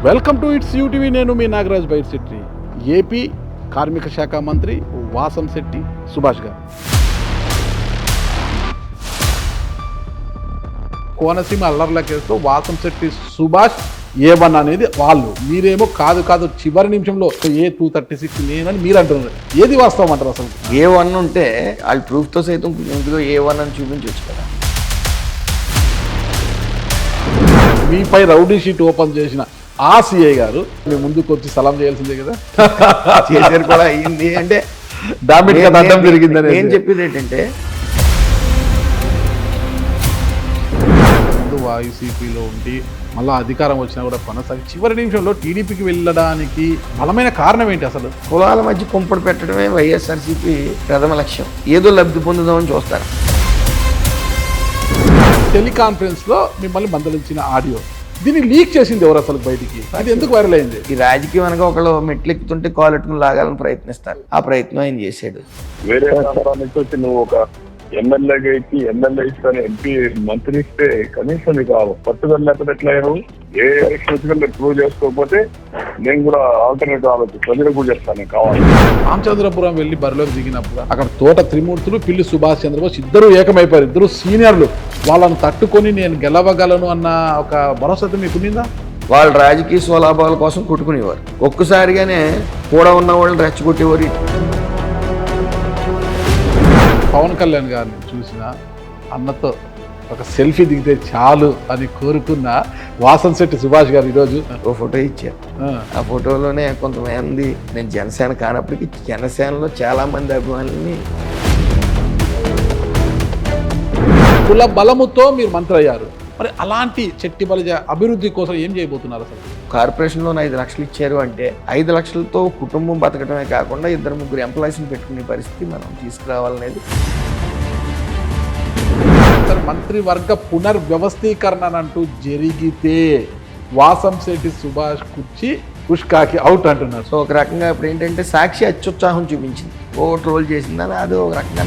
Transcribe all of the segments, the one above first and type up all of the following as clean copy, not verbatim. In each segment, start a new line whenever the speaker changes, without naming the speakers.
Welcome to it's UTV. నేను మీ Nagaraj బైర్శెట్టి. AP కార్మిక శాఖ మంత్రి వాసంశెట్టి సుభాష్ గారు కోనసీమ అల్లర్ల కేసులో వాసంశెట్టి సుభాష్ A1 అనేది వాళ్ళు, మీరేమో కాదు చివరి నిమిషంలో A236 నేనని మీరు అంటున్నారు. ఏది వాస్తవం అంటారు అసలు?
A1 ఉంటే వాళ్ళు ప్రూఫ్తో సైతం ఎందుకో A1 అని చూపించవచ్చు కదా.
మీపై రౌడీ షీట్ ఓపెన్ చేసిన ఆ సిఐ గారు మీ ముందుకు వచ్చి సలాం చేయాల్సిందే కదా.
చేశారు కూడా అయింది అంటే
డామిట్ కదా అడ్డం జరిగిందని
నేను చెప్పేది ఏంటంటే
ముందు వైసీపీలో ఉండి మళ్ళీ అధికారం వచ్చినా కూడా కొనసాగి చివరి నిమిషంలో టీడీపీకి వెళ్ళడానికి బలమైన కారణం ఏంటి అసలు?
కులాల మధ్య కుంపడి పెట్టడమే వైఎస్ఆర్సీపీ ప్రథమ లక్ష్యం. ఏదో లబ్ధి పొందుదామని చూస్తారు.
టెలికాన్ఫరెన్స్లో మిమ్మల్ని మందలించిన ఆడియో, దీన్ని లీక్ చేసింది ఎవరు అసలు బయటికి? అది ఎందుకు వైరల్ అయింది?
ఈ రాజకీయం అనగా ఒకళ్ళు మెట్లు ఎక్కుతుంటే కాలు ఎట్టుకుని లాగాలని ప్రయత్నిస్తారు. ఆ ప్రయత్నం ఆయన చేశాడు.
వేరే ప్రాంతానికి వచ్చి నువ్వు ఒక ఎమ్మెల్యేగా ఇచ్చి ఎమ్మెల్యే ఇస్తాను ఎంపీ మంత్రి ఇస్తే కనీసం నీకు పట్టుదల లేకపోతే ఎట్లా ఏ ఎలక్షన్ మీరు ప్రూవ్ చేసుకోకపోతే నేను కూడా ఆల్టర్నేటివ్ ఆలోచన ప్రజలకు కూడా చెప్తాను కావాలి.
రామచంద్రపురం వెళ్ళి బరిలోకి దిగినప్పుడు అక్కడ తోట త్రిమూర్తులు, పిల్లి సుభాష్ చంద్రబోస్ ఇద్దరు ఏకమైపోయారు. ఇద్దరు సీనియర్లు. వాళ్ళని తట్టుకొని నేను గెలవగలను అన్న ఒక భరోసా మీకు ఉండిందా?
వాళ్ళు రాజకీయ స్వలాభాల కోసం కొట్టుకునేవారు. ఒక్కసారిగానే కూడా ఉన్న వాళ్ళని రెచ్చగొట్టేవారు.
పవన్ కళ్యాణ్ గారిని చూసిన అన్నతో ఒక సెల్ఫీ దిగితే చాలు అని కోరుకున్న వాసంశెట్టి సుభాష్ గారు ఈరోజు
ఓ ఫోటో ఇచ్చారు. ఆ ఫోటోలోనే కొంతమంది, నేను జనసేన కానప్పటికీ జనసేనలో చాలా మంది అభిమానుల్ని,
కుల బలముతో మీరు మంత్రి అయ్యారు. మరి అలాంటి చెట్టి బలిజ అభివృద్ధి కోసం ఏం చేయబోతున్నారు అసలు?
కార్పొరేషన్లో 5 లక్షలు ఇచ్చారు అంటే 5 లక్షలతో కుటుంబం బతకడమే కాకుండా 2-3 ఎంప్లాయీస్ని పెట్టుకునే పరిస్థితి మనం తీసుకురావాలనేది.
మంత్రివర్గ పునర్వ్యవస్థీకరణ అంటూ జరిగితే వాసంశెట్టి సుభాష్ కుర్చీ పుష్కాకి అవుట్ అంటున్నారు.
సో ఒక రకంగా ఇప్పుడు ఏంటంటే సాక్షి అత్యుత్సాహం చూపించింది, ఓ ట్రోల్ చేసిందని. అది ఒక రకంగా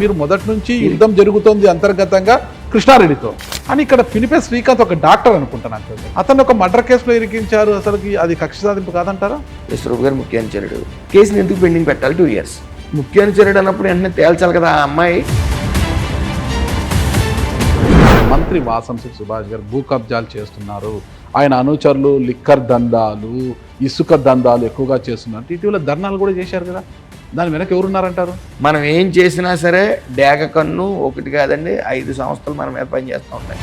మీరు మొదటి నుంచి యుద్ధం జరుగుతోంది అంతర్గతంగా కృష్ణారెడ్డితో అని. ఇక్కడ పినిపే శ్రీకాంత్ ఒక డాక్టర్ అనుకుంటాను, అతను ఒక మర్డర్ కేసులో ఇరికించారు. అసలు అది కక్ష సాధింపు కాదంటారా?
విశ్వరూప్ గారు ముఖ్య అనుచరుడు, కేసుని ఎందుకు పెండింగ్ పెట్టాలి? 2 years ముఖ్య అనుచరుడు అన్నప్పుడు వెంటనే తేల్చాలి కదా. ఆ అమ్మాయి
మంత్రి వాసంశెట్టి సుభాష్ గారు భూ కబ్జాలు చేస్తున్నారు, ఆయన అనుచరులు లిక్కర్ దందాలు, ఇసుక దందాలు ఎక్కువగా చేస్తున్నారు. ఇటీవల ధర్నాలు కూడా చేశారు కదా. దాని వెనక ఎవరున్నారంటారు?
మనం ఏం చేసినా సరే డేగ కన్ను ఒకటి కాదండి, 5 సంస్థలు మన మీద పనిచేస్తూ ఉంటాయి.